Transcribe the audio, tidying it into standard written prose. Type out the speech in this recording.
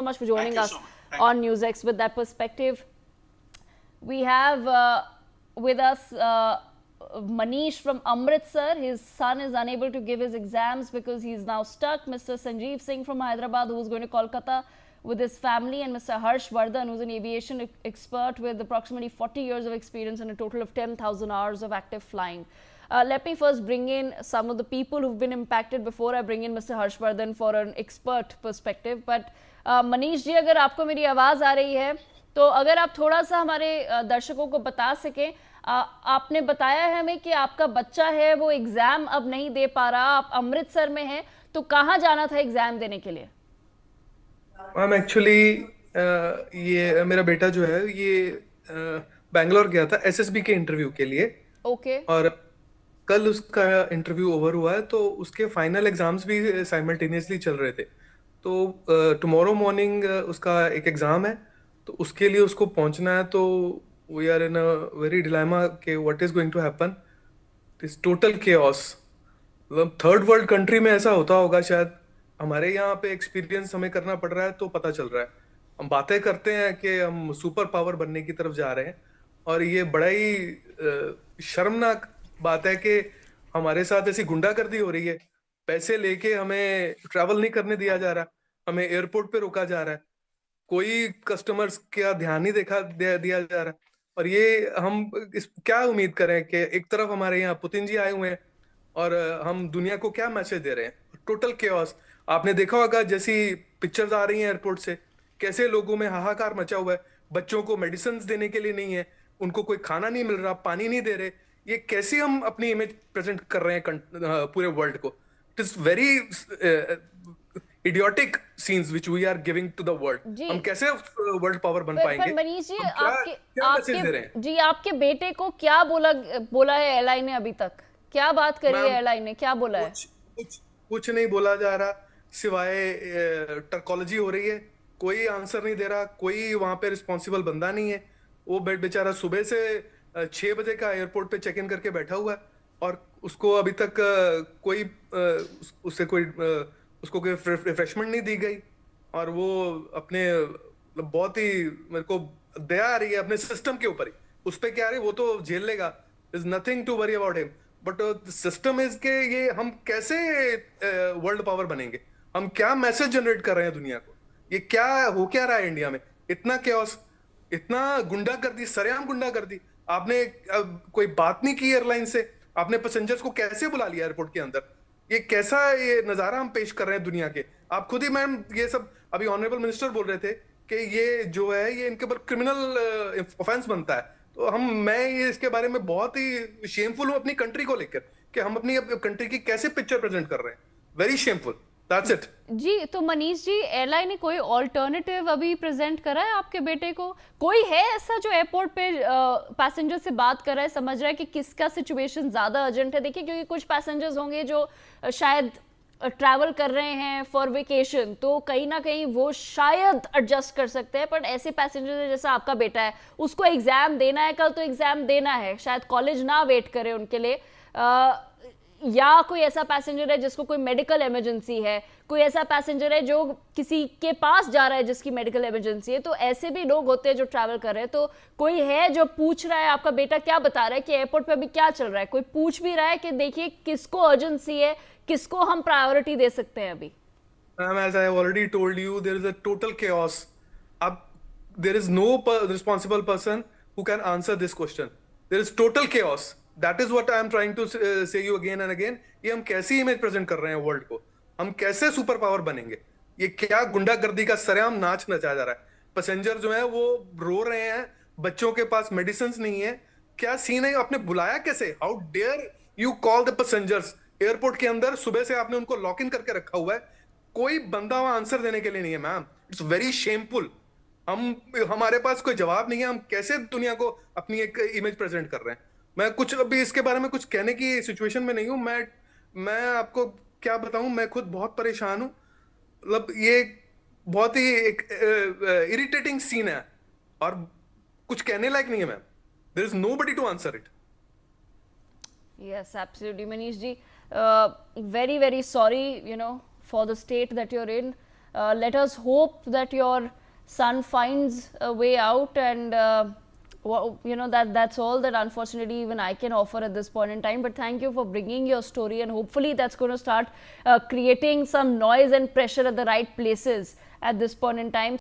much for joining us so on NewsX with that perspective. We have with us Manish from Amritsar. His son is unable to give his exams because he's now stuck. Mr. Sanjeev Singh from Hyderabad, who's going to Kolkata with his family, and Mr. Harsh Vardhan, who's an aviation expert with approximately 40 years of experience and a total of 10,000 hours of active flying. Let me first bring in some of the people who've been impacted before I bring in Mr. Harshvardhan for an expert perspective. But Manish ji, अगर आपको मेरी आवाज़ आ रही है तो अगर आप थोड़ा सा हमारे दर्शकों को बता सकें, आपने बताया है हमें कि आपका बच्चा है वो एग्ज़ाम अब नहीं दे पा रहा, आप अमृतसर में हैं, तो कहाँ जाना था एग्ज़ाम देने के लिए? मैम एक्चुअली ये मेरा बेटा जो है ये बैंगलोर गया था एसएसबी के इंटरव्यू के लिए। ओके। और कल उसका इंटरव्यू ओवर हुआ है, तो उसके फाइनल एग्जाम्स भी साइमल्टेनियसली चल रहे थे। तो टुमारो मॉर्निंग उसका एक एग्जाम है, तो उसके लिए उसको पहुंचना है। तो we are in a very dilemma के what is going to happen, this total chaos. मतलब थर्ड वर्ल्ड कंट्री में ऐसा होता होगा शायद, हमारे यहाँ पे एक्सपीरियंस हमें करना पड़ रहा है तो पता चल रहा है। हम बातें करते हैं कि हम सुपर पावर बनने की तरफ जा रहे हैं, और ये बड़ा ही शर्मनाक बात है कि हमारे साथ ऐसी गुंडागर्दी हो रही है। पैसे लेके हमें ट्रैवल नहीं करने दिया जा रहा, हमें एयरपोर्ट पे रोका जा रहा है, कोई कस्टमर्स का ध्यान नहीं दिया जा रहा। और ये हम क्या उम्मीद करें कि एक तरफ हमारे यहाँ पुतिन जी आए हुए हैं और हम दुनिया को क्या मैसेज दे रहे हैं? Total chaos. आपने देखा होगा जैसी पिक्चर्स आ रही हैं एयरपोर्ट से, कैसे लोगों में हाहाकार मचा हुआ है। बच्चों को मेडिसिन देने के लिए नहीं है, उनको कोई खाना नहीं मिल रहा, पानी नहीं दे रहे। ये कैसे हम अपनी इमेज प्रेजेंट कर रहे हैं पूरे वर्ल्ड को? It is very idiotic scenes which we are giving to the world. हम कैसे वर्ल्ड पावर बन पाएंगे? पर मनीष जी, क्या मैसेज दे रहे हैं? जी, आपके बेटे को क्या बोला है एयरलाइन ने अभी तक? क्या बात करी है एयरलाइन ने, क्या बोला है? कुछ नहीं बोला जा रहा, सिवाय टर्कोलॉजी हो रही है। कोई आंसर नहीं दे रहा, कोई वहां पे रिस्पॉन्सिबल बंदा नहीं है। वो बेचारा सुबह से 6 बजे का एयरपोर्ट पे चेक इन करके बैठा हुआ है, और उसको अभी तक कोई उसको कोई रिफ्रेशमेंट नहीं दी गई। और वो अपने बहुत ही, मेरे को दया आ रही है अपने सिस्टम के ऊपर ही। उस पे क्या आ रही है, वो तो झेल लेगा, is nothing to worry about him. But system is के ये हम कैसे वर्ल्ड पावर बनेंगे? हम क्या मैसेज जनरेट कर रहे हैं दुनिया को? ये क्या हो क्या रहा है इंडिया में? इतना केओस, इतना गुंडागर्दी, सरेआम गुंडागर्दी। आपने कोई बात नहीं की एयरलाइन से, आपने पैसेंजर्स को कैसे बुला लिया एयरपोर्ट के अंदर? ये कैसा ये नजारा हम पेश कर रहे हैं दुनिया के? आप खुद ही मैम ये सब अभी ऑनरेबल मिनिस्टर बोल रहे थे कि ये जो है ये इनके ऊपर क्रिमिनल ऑफेंस बनता है। तो मैं ये इसके बारे में बहुत ही शेमफुल हूं अपनी कंट्री को लेकर, कि हम अपनी कंट्री की कैसे पिक्चर प्रेजेंट कर रहे हैं। Very shameful, that's it. जी, तो मनीष जी, एयरलाइन ने कोई ऑल्टरनेटिव अभी प्रेजेंट करा है आपके बेटे को? कोई है ऐसा जो एयरपोर्ट पे पैसेंजर से बात कर रहा है, समझ रहा है कि किसका सिचुएशन ज्यादा अर्जेंट है? देखिए, क्योंकि कुछ पैसेंजर्स होंगे जो शायद ट्रैवल कर रहे हैं फॉर वेकेशन, तो कहीं ना कहीं वो शायद एडजस्ट कर सकते हैं। पर ऐसे पैसेंजर जैसा आपका बेटा है, उसको एग्जाम देना है, कल तो एग्जाम देना है, शायद कॉलेज ना वेट करे उनके लिए, या कोई ऐसा पैसेंजर है जिसको कोई मेडिकल इमरजेंसी है, कोई ऐसा पैसेंजर है जो किसी के पास जा रहा है जिसकी मेडिकल इमरजेंसी है। तो ऐसे भी लोग होते हैं जो ट्रैवल कर रहे हैं। तो कोई है जो पूछ रहा है, आपका बेटा क्या बता रहा है कि एयरपोर्ट पे अभी क्या चल रहा है? कोई पूछ भी रहा है कि देखिए किसको अर्जेंसी है, किसको हम प्रायोरिटी दे सकते हैं अभी? Ma'am, as I have already told you, there is a total chaos. अब there is no responsible person who can answer this question. There is total chaos. That is what I am trying to say you again and again. ये हम कैसी image present कर रहे हैं world को? हम कैसे सुपर पावर बनेंगे? ये क्या गुंडागर्दी का सरेआम नाच नचाया जा रहा है? पैसेंजर जो है वो रो रहे हैं, बच्चों के पास मेडिसिन नहीं है। क्या सीन है? आपने बुलाया कैसे? How dare you call the passengers? Airport के अंदर सुबह से आपने उनको लॉक इन करके रखा हुआ है, कोई बंदा वहां आंसर देने के लिए नहीं है। Ma'am, it's very shameful. हमारे पास कोई जवाब नहीं है, हम कैसे दुनिया को अपनी एक इमेज प्रेजेंट कर रहे हैं? मैं कुछ अभी इसके बारे में कुछ कहने की सिचुएशन में नहीं हूं। मैं आपको क्या बताऊं, मैं खुद बहुत परेशान हूं। मतलब ये बहुत ही एक इरिटेटिंग सीन है, और कुछ कहने लायक नहीं है ma'am. There is nobody to answer it. Yes, absolutely, Manish ji. Very, very sorry, for the state that you're in. let us hope that your son finds a way out, and you know, that's all that unfortunately even I can offer at this point in time. But thank you for bringing your story, and hopefully that's going to start creating some noise and pressure at the right places at this point in time.